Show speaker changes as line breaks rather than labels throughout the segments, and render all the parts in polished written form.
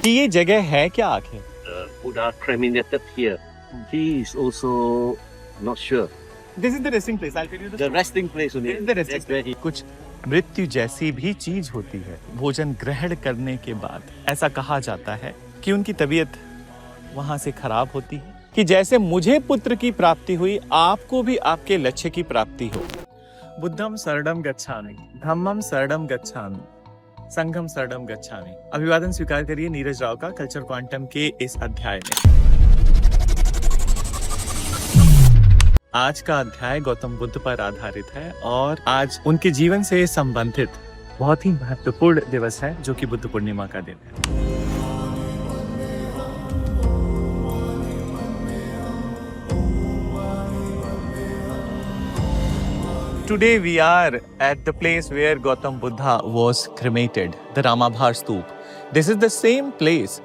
कि ये जगह है क्या आखिर?
Buddha cremated here. He is also not sure.
This is the resting place. I'll tell you
The resting place only.
This is the resting
That's where he.
कुछ मृत्यु जैसी भी चीज होती है। भोजन ग्रहण करने के बाद ऐसा कहा जाता है कि उनकी तबीयत वहां से खराब होती है, कि जैसे मुझे पुत्र की प्राप्ति हुई, आपको भी आपके लक्ष्य की प्राप्ति हो। बुद्धम शरणम गच्छामि, धम्मम शरणम गच्छामि, संघम शरणम गच्छामि। अभिवादन स्वीकार करिए नीरज राव का कल्चर क्वांटम के इस अध्याय में। आज का अध्याय गौतम बुद्ध पर आधारित है और आज उनके जीवन से संबंधित बहुत ही महत्वपूर्ण दिवस है, जो कि बुद्ध पूर्णिमा का दिन है। Today we are at the place where Gautam Buddha was cremated, the Ramabhar Stoop. This is the same place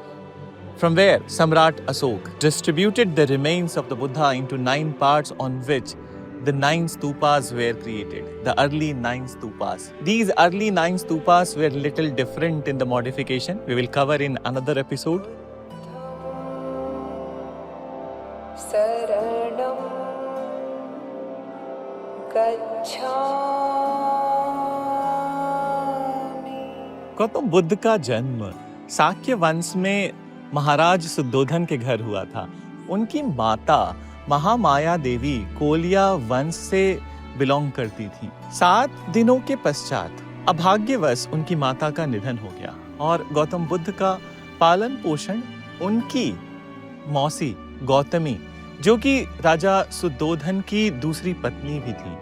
from where Samrat Asok distributed the remains of the Buddha into 9 parts on which the 9 stupas were created, the early 9 stupas. These early 9 stupas were little different in the modification. We will cover in another episode. Gautam Buddha का जन्म शाक्य वंश में महाराज शुद्धोधन के घर हुआ था। उनकी माता महामाया देवी कोलिया वंश से बिलोंग करती थी। 7 दिनों के पश्चात अभाग्यवश उनकी माता का निधन हो गया और गौतम बुद्ध का पालन पोषण उनकी मौसी गौतमी, जो कि राजा शुद्धोधन की दूसरी पत्नी भी थी,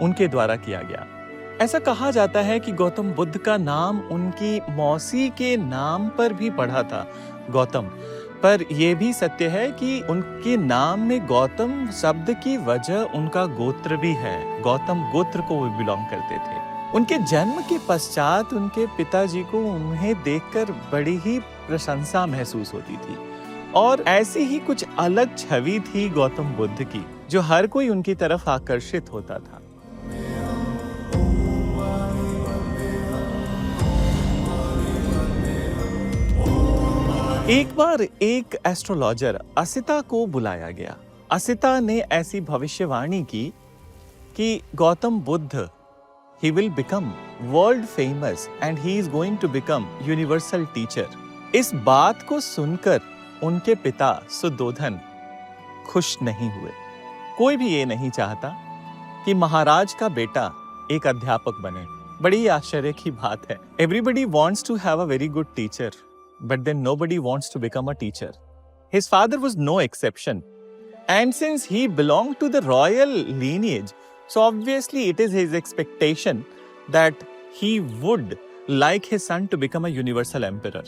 उनके द्वारा किया गया। ऐसा कहा जाता है कि गौतम बुद्ध का नाम उनकी मौसी के नाम पर भी पड़ा था, गौतम। पर यह भी सत्य है कि उनके नाम में गौतम शब्द की वजह उनका गोत्र भी है। गौतम गोत्र को वो बिलोंग करते थे। उनके जन्म के पश्चात उनके पिताजी को उन्हें देखकर बड़ी ही प्रशंसा महसूस होती थी और ऐसी ही कुछ अलग छवि थी गौतम बुद्ध की, जो हर कोई उनकी तरफ आकर्षित होता था। एक बार एक एस्ट्रोलॉजर असिता को बुलाया गया। असिता ने ऐसी भविष्यवाणी की कि Gautam Buddha he will become world famous and he is going to become universal teacher। इस बात को सुनकर उनके पिता शुद्धोधन खुश नहीं हुए। कोई भी ये नहीं चाहता कि महाराज का बेटा एक अध्यापक बने। बड़ी आश्चर्य की बात है। Everybody wants to have a very good teacher, but then nobody wants to become a teacher. His father was no exception. And since he belonged to the royal lineage, so obviously it is his expectation that he would like his son to become a universal emperor.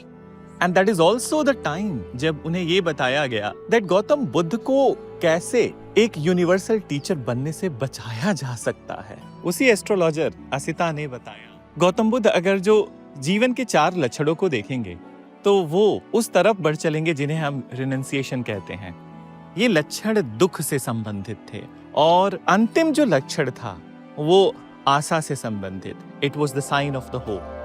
And that is also the time जब उन्हें ये बताया गया that Gautam Buddha को कैसे एक universal teacher बनने से बचाया जा सकता है। उसी एस्ट्रोलॉजर असिता ने बताया, गौतम बुद्ध अगर जो जीवन के 4 लक्षणों को देखेंगे तो वो उस तरफ बढ़ चलेंगे जिन्हें हम रिनंसिएशन कहते हैं। ये लक्षण दुख से संबंधित थे और अंतिम जो लक्षण था वो आशा से संबंधित। It was the sign of the hope.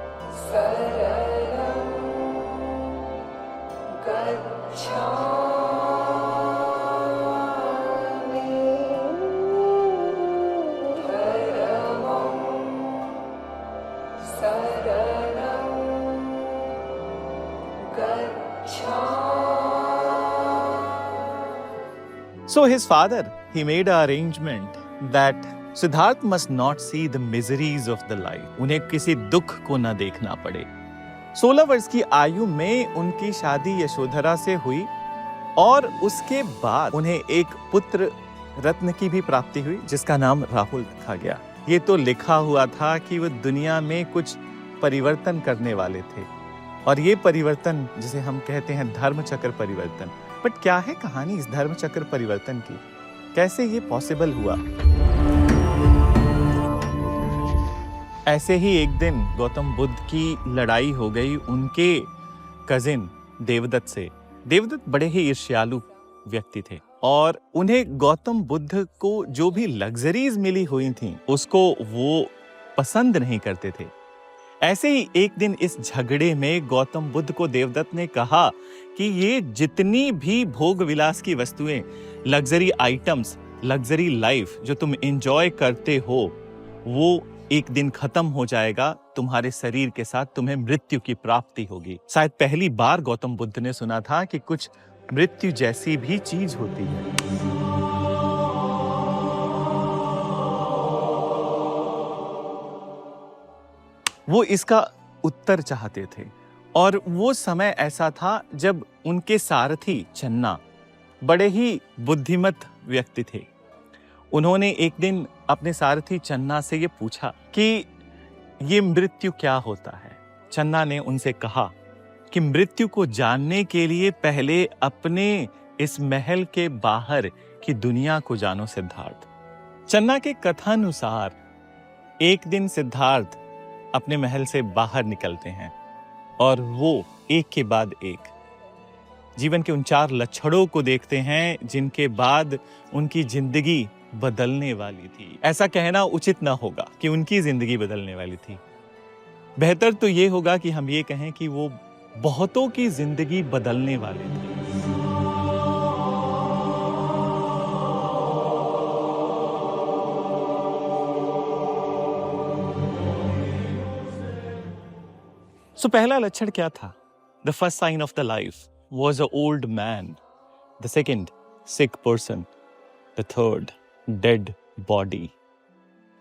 So his father, he made an arrangement that Siddharth must not see the miseries of the life. उन्हें किसी दुख को न देखना पड़े। 16 वर्ष की आयु में उनकी शादी यशोधरा से हुई और उसके बाद उन्हें एक पुत्र रत्न की भी प्राप्ति हुई, जिसका नाम राहुल रखा गया। ये तो लिखा हुआ था कि वो दुनिया में कुछ परिवर्तन करने वाले थे और ये परिवर्तन जिसे हम कहते हैं धर्म चक्र परिवर्तन। बट क्या है कहानी इस धर्म चक्र परिवर्तन की? कैसे ये पॉसिबल हुआ? ऐसे ही एक दिन गौतम बुद्ध की लड़ाई हो गई उनके कजिन देवदत्त से। देवदत्त बड़े ही ईर्ष्यालु व्यक्ति थे और उन्हें गौतम बुद्ध को जो भी लग्जरीज मिली हुई थी उसको वो पसंद नहीं करते थे। ऐसे ही एक दिन इस झगड़े में गौतम बुद्ध को देवदत्त ने कहा कि ये जितनी भी भोग विलास की वस्तुएं, लग्जरी आइटम्स, लग्जरी लाइफ जो तुम एंजॉय करते हो, वो एक दिन खत्म हो जाएगा, तुम्हारे शरीर के साथ तुम्हें मृत्यु की प्राप्ति होगी। शायद पहली बार गौतम बुद्ध ने सुना था कि कुछ मृत्यु जैसी भी चीज होती है। वो इसका उत्तर चाहते थे और वो समय ऐसा था जब उनके सारथी चन्ना बड़े ही बुद्धिमत व्यक्ति थे। उन्होंने एक दिन अपने सारथी चन्ना से ये पूछा कि ये मृत्यु क्या होता है। चन्ना ने उनसे कहा कि मृत्यु को जानने के लिए पहले अपने इस महल के बाहर की दुनिया को जानो सिद्धार्थ। चन्ना के कथानुसार एक दिन सिद्धार्थ अपने महल से बाहर निकलते हैं और वो एक के बाद एक जीवन के उन 4 लक्षणों को देखते हैं जिनके बाद उनकी जिंदगी बदलने वाली थी। ऐसा कहना उचित ना होगा कि उनकी जिंदगी बदलने वाली थी। बेहतर तो ये होगा कि हम ये कहें कि वो बहुतों की जिंदगी बदलने वाले थे। सो पहला लक्षण क्या था? The first sign of the life was an old man. The second, sick person. The third, dead body.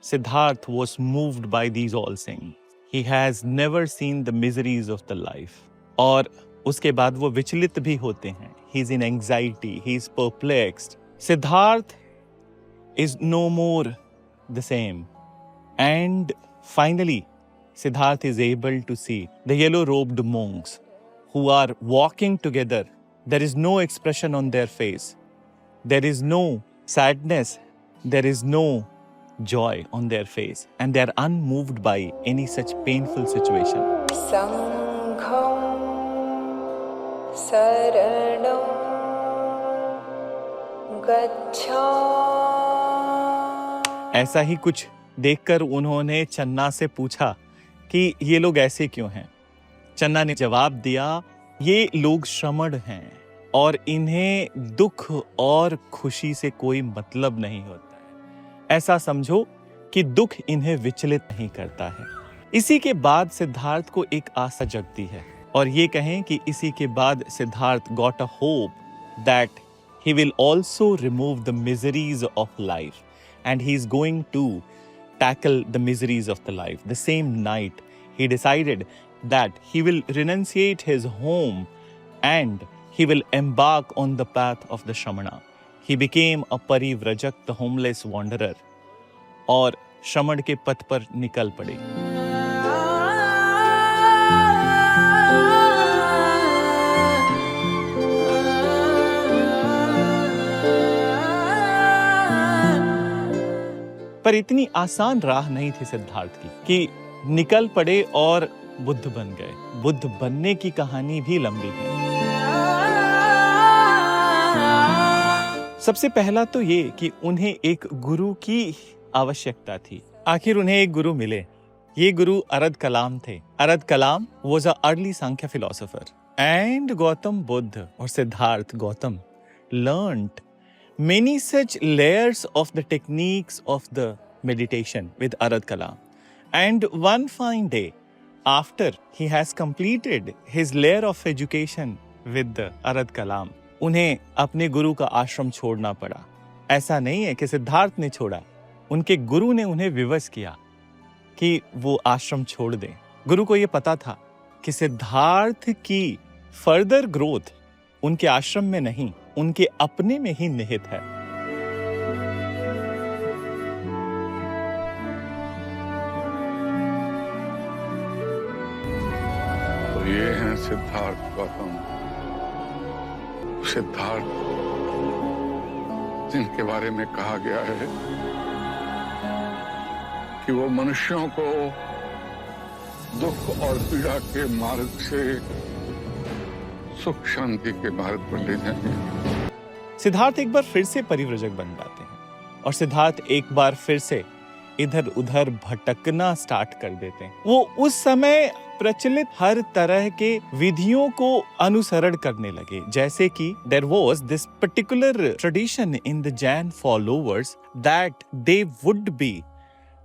Siddharth was moved by these all things. He has never seen the miseries of the life. और उसके बाद वो विचलित भी होते हैं. He is in anxiety. He is perplexed. Siddharth is no more the same. And finally, Siddharth is able to see the yellow-robed monks who are walking together. There is no expression on their face. There is no sadness. There is no joy on their face. And they are unmoved by any such painful situation. Sangham saranam gaccha. ऐसा ही कुछ देखकर उन्होंने चन्ना से पूछा कि ये लोग ऐसे क्यों हैं? चन्ना ने जवाब दिया, ये लोग श्रमण हैं और इन्हें दुख और खुशी से कोई मतलब नहीं होता है। ऐसा समझो कि दुख इन्हें विचलित नहीं करता है। इसी के बाद सिद्धार्थ को एक आशा जगती है और ये कहें कि इसी के बाद Siddhartha got a hope that he will also remove the miseries of life and he is going to tackle the miseries of the life. The same night he decided that he will renunciate his home and he will embark on the path of the Shramana. He became a parivrajak, the homeless wanderer, और श्रमण के पथ पर निकल पड़े। पर इतनी आसान राह नहीं थी सिद्धार्थ की कि निकल पड़े और बुद्ध बन गए। बुद्ध बनने की कहानी भी लंबी है। सबसे पहला तो ये कि उन्हें एक गुरु की आवश्यकता थी। आखिर उन्हें एक गुरु मिले। ये गुरु अरद कलाम थे। अरद कलाम was an early Sankhya philosopher and Gautam Buddha or Siddharth Gautam learned many such layers of the techniques of the meditation with Arad Kalam. And one fine day, after he has completed his layer of education with the Arad Kalam, उन्हें अपने गुरु का आश्रम छोड़ना पड़ा। ऐसा नहीं है कि सिद्धार्थ ने छोड़ा, उनके गुरु ने उन्हें विवश किया कि वो आश्रम छोड़ दें। गुरु को ये पता था कि सिद्धार्थ की फर्दर ग्रोथ उनके आश्रम में नहीं, उनके अपने में ही निहित है।
ये हैं सिद्धार्थ गौतम। सिद्धार्थ जिनके बारे में कहा गया है कि वो मनुष्यों को दुख और पीड़ा के मार्ग से सुख शांति के मार्ग पर ले जाएंगे।
सिद्धार्थ एक बार फिर से परिव्रजक बन जाते हैं और सिद्धार्थ एक बार फिर से इधर उधर भटकना स्टार्ट कर देते हैं। वो उस समय प्रचलित हर तरह के विधियों को अनुसरण करने लगे, जैसे कि there was this particular tradition in the Jain followers that they would be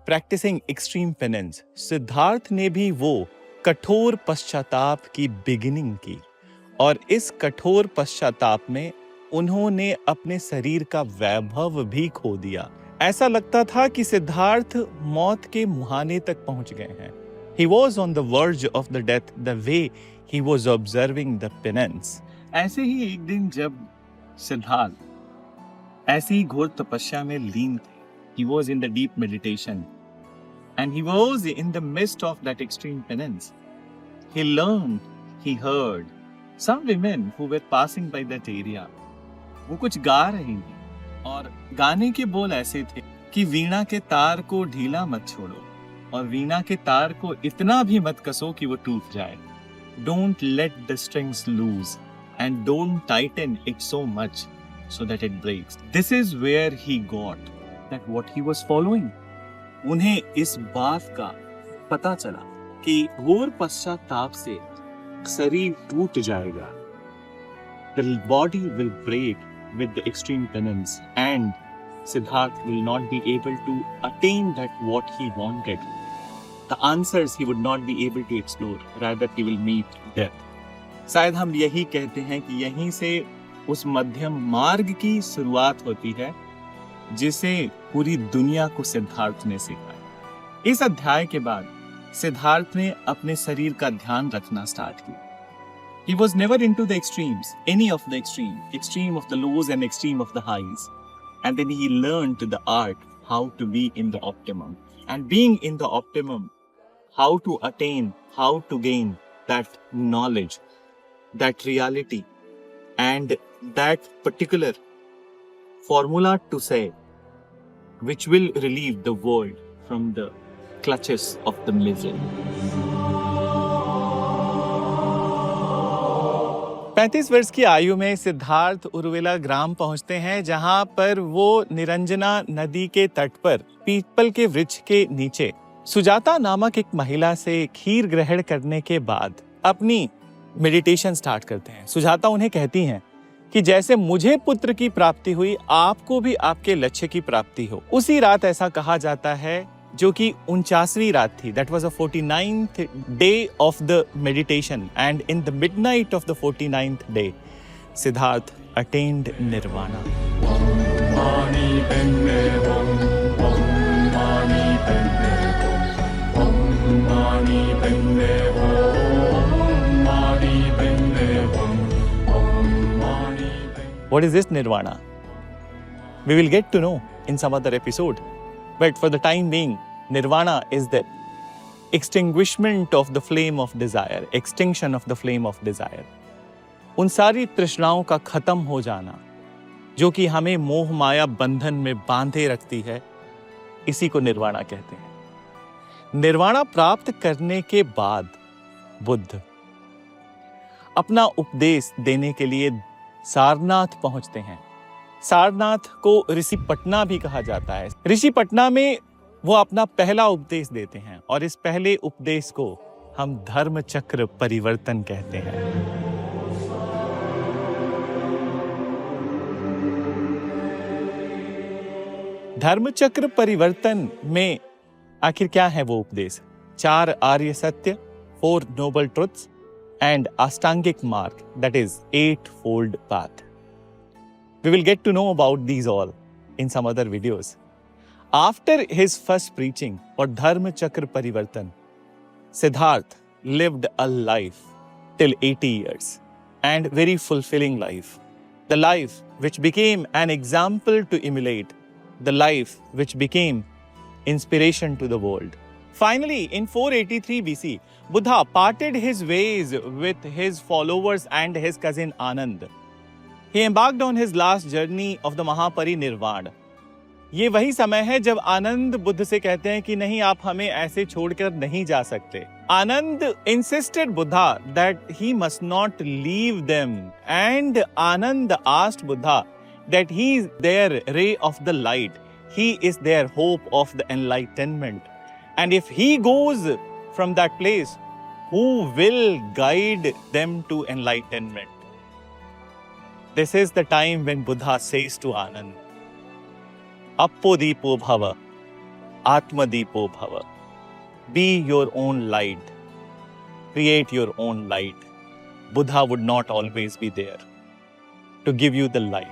practicing extreme penance. Siddhartha ने भी वो कठोर पश्चाताप की बिगिनिंग की, और इस कठोर पश्चाताप में उन्होंने अपने शरीर का वैभव भी खो दिया। ऐसा लगता था कि सिद्धार्थ मौत के मुहाने तक पहुंच गए हैं। He was on the verge of the death the way he was observing the penance. ऐसे ही एक दिन जब सिद्धार्थ ऐसी ही घोर तपस्या में लीन थे, he was in the deep meditation and he was in the midst of that extreme penance. He learned, he heard some women who were passing by that area. वो कुछ गा रही थी और गाने के बोल ऐसे थे कि वीणा के तार को ढीला मत छोड़ो और वीणा के तार को इतना भी मत कसो कि वो टूट जाए। Don't let the strings loose and don't tighten it so much so that it breaks. This is where he got that what he was following. उन्हें इस बात का पता चला कि घोर पश्चाताप से शरीर टूट जाएगा। The body will break with the extreme penance and Siddhartha will not be able to attain that what he wanted. The answers he would not be able to explore, rather he will meet death. शायद हम यही कहते हैं कि यहीं से उस मध्यम मार्ग की शुरुआत होती है जिसे पूरी दुनिया को सिद्धार्थ ने सिखाया। इस अध्याय के बाद सिद्धार्थ ने अपने शरीर का ध्यान रखना स्टार्ट किया। He was never into the extremes, any of the extreme of the lows and extreme of the highs. And then he learned the art how to be in the optimum. And being in the optimum, how to attain, how to gain that knowledge, that reality, and that particular formula to say, which will relieve the world from the clutches of the misery. 35 वर्ष की आयु में सिद्धार्थ उर्विला ग्राम पहुंचते हैं, जहां पर वो निरंजना नदी के तट पर पीपल के वृक्ष के नीचे सुजाता नामक एक महिला से खीर ग्रहण करने के बाद अपनी मेडिटेशन स्टार्ट करते हैं। सुजाता उन्हें कहती हैं कि जैसे मुझे पुत्र की प्राप्ति हुई, आपको भी आपके लक्ष्य की प्राप्ति हो। उसी रात ऐसा कहा जाता है, जो कि 49वीं रात थी। That was the 49th day of the meditation, and in the midnight of the 49th day, Siddhartha attained nirvana. What is this nirvana? We will get to know in some other episode. But for the time being, nirvana is the extinguishment of the flame of desire, extinction of the flame of desire. उन सारी तृष्णाओं का खत्म हो जाना जो कि हमें मोह माया बंधन में बांधे रखती है, इसी को निर्वाणा कहते हैं। निर्वाणा प्राप्त करने के बाद बुद्ध अपना उपदेश देने के लिए सारनाथ पहुंचते हैं। सारनाथ को ऋषिपटना भी कहा जाता है। ऋषिपटना में वो अपना पहला उपदेश देते हैं और इस पहले उपदेश को हम धर्म चक्र परिवर्तन कहते हैं। धर्म चक्र परिवर्तन में आखिर क्या है वो उपदेश? 4 आर्य सत्य, 4 नोबल ट्रुथ्स एंड अष्टांगिक मार्ग, that is 8-fold path. We will get to know about these all in some other videos. After his first preaching for Dharma Chakra Parivartan, Siddhartha lived a life till 80 years and very fulfilling life. The life which became an example to emulate, the life which became inspiration to the world. Finally, in 483 BC, Buddha parted his ways with his followers and his cousin Anand. He embarked on his last journey of the Mahaparinirvana. ये वही समय है जब आनंद बुद्ध से कहते हैं कि नहीं, आप हमें ऐसे छोड़कर नहीं जा सकते। आनंद insisted Buddha that he must not leave them, and Anand asked Buddha that he is their ray of the light. He is their hope of the enlightenment. And if he goes from that place, who will guide them to enlightenment? This is the time when Buddha says to Anand, Appo Deepo Bhava, Atma Deepo Bhava. Be your own light. Create your own light. Buddha would not always be there to give you the light.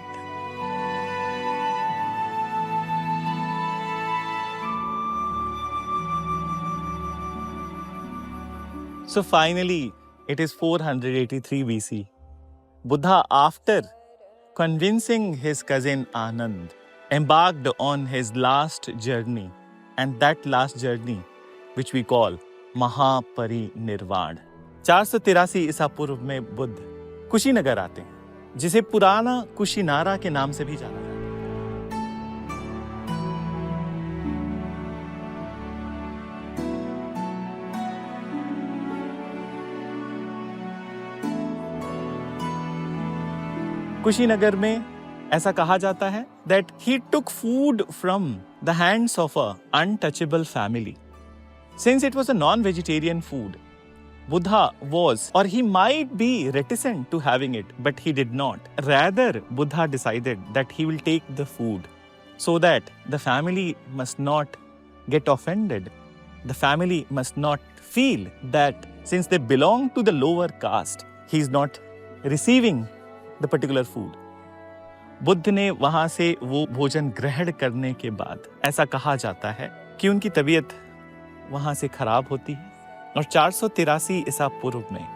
So finally, it is 483 BC. Buddha, after convincing his cousin Anand, embarked on his last journey, and that last journey, which we call Mahaparinirvan. 483 ईसा पूर्व में बुद्ध कुशीनगर आते हैं, जिसे पुराना कुशीनारा के नाम से भी जाना जाता है। कुशीनगर में ऐसा कहा जाता है that he took food from the hands of a untouchable family. Since it was a non-vegetarian food, Buddha was, or he might be reticent to having it, but he did not. Rather, Buddha decided that he will take the food so that the family must not get offended. The family must not feel that since they belong to the lower caste, he is not receiving the particular food. Buddha ने वहां से वो भोजन ग्रहण करने के बाद ऐसा कहा जाता है कि उनकी तबीयत वहां से खराब होती है, और 483 ईसा पूर्व में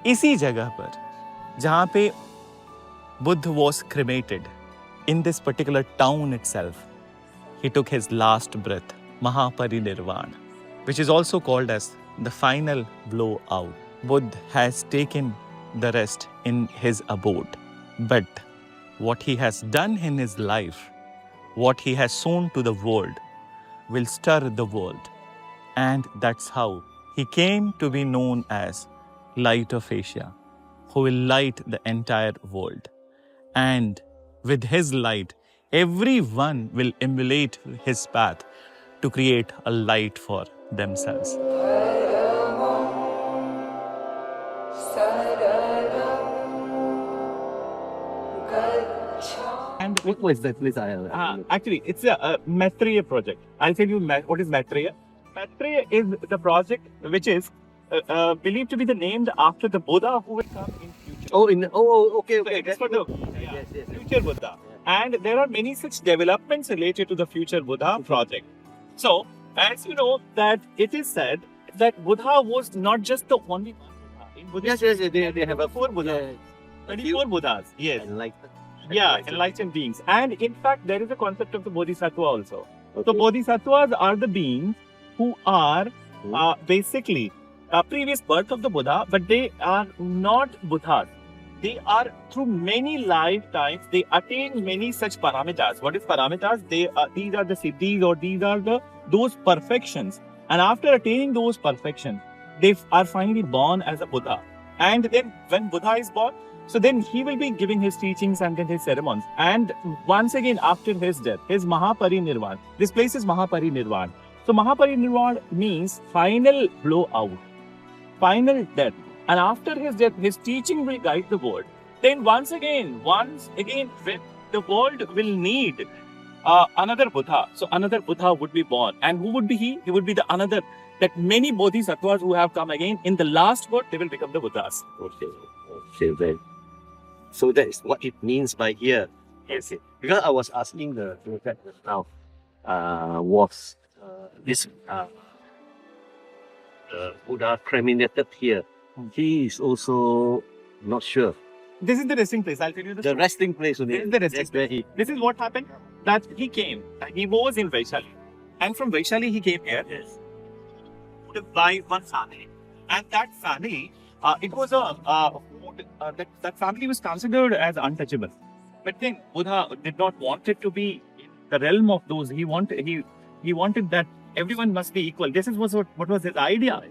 इसी जगह पर जहां पे Buddha was cremated, in this particular town itself, he took his last breath, Mahaparinirvan, which is also called as the final blowout. Buddha has taken the rest in his abode, but what he has done in his life, what he has shown to the world, will stir the world. And that's how he came to be known as Light of Asia, who will light the entire world. And with his light, everyone will emulate his path to create a light for themselves.
And what was that place?
Actually, it's a Maitreya project. I'll tell you what is Maitreya. Maitreya is the project which is believed to be the named after the Buddha who will come in future.
Okay.
So it is for the
Yes.
future Buddha. And there are many such developments related to the future Buddha project. So, as you know, that it is said that Buddha was not just the only one Buddha. In Buddhism,
Yes. They have a
4 Buddhas. 24 Buddhas. Yes. Enlightened beings. And in fact, there is a concept of the Bodhisattva also.
Okay.
So Bodhisattvas are the beings who are basically previous birth of the Buddha, but they are not Buddhas. They are, through many lifetimes, they attain many such paramitas. What is paramitas? These are the siddhis, or these are those perfections. And after attaining those perfections, they are finally born as a Buddha. And then when Buddha is born, so then he will be giving his teachings and then his ceremonies. And once again, after his death, his Mahaparinirvan. This place is Mahaparinirvan. So Mahaparinirvan means final blowout, final death. And after his death, his teaching will guide the world. Then once again, when the world will need another Buddha, so another Buddha would be born. And who would be he? He would be the another, that many Bodhisattvas who have come again, in the last birth, they will become the Buddhas.
Okay, then. So that is what it means by here. Yes. Because I was asking the prefect just now, was this Buddha cremated here? He is also not sure.
This is the resting place. I'll tell you
The resting place only.
This is the resting
That's where he.
This is what happened, that he came. He was in Vaishali. And from Vaishali, he came here.
Yes.
By one family. And that family, it was that family was considered as untouchable. But then Buddha did not want it to be in the realm of those. He wanted that everyone must be equal. This is what was his idea.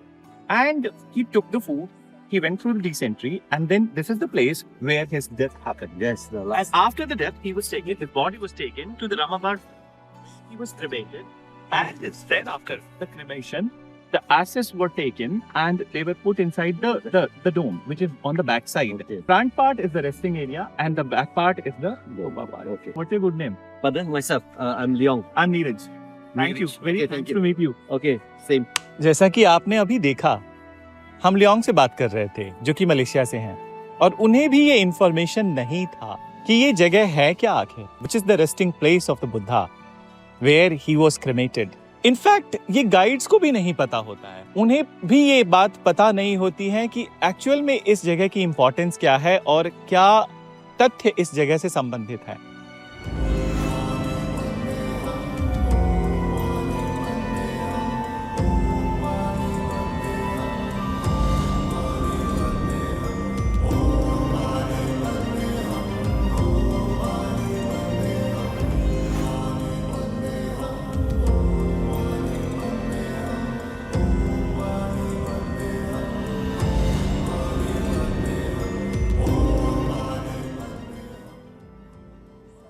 And he took the food, he went through the dysentery, and then this is the place where his death happened.
Yes, the
And
last.
after the death, his body was taken to the Ramabad he was cremated, and then after the cremation, the ashes were taken and they were put inside the dome, which is on the back side.
Okay.
Front part is the resting area, and the back part is the
Doma part. Okay.
What's your good name?
Pardon myself. I'm Leong.
I'm Neeraj. Thank you. Very
Okay,
nice
thank
to
you.
meet you.
Okay. Same.
जैसा कि आपने अभी देखा, हम Leong से बात कर रहे थे, जो कि मलेशिया से हैं, और उन्हें भी ये इंफॉर्मेशन नहीं था कि ये जगह है क्या आखिर, which is the resting place of the Buddha, where he was cremated. In fact ये गाइड्स को भी नहीं पता होता है, उन्हें भी ये बात पता नहीं होती है कि एक्चुअल में इस जगह की इंपॉर्टेंस क्या है और क्या तथ्य इस जगह से संबंधित है.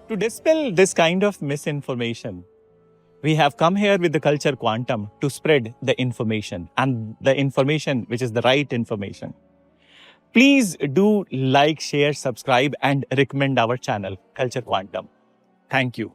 To dispel this kind of misinformation, we have come here with the Culture Quantum to spread the information, and the information which is the right information. Please do like, share, subscribe, and recommend our channel, Culture Quantum. Thank you.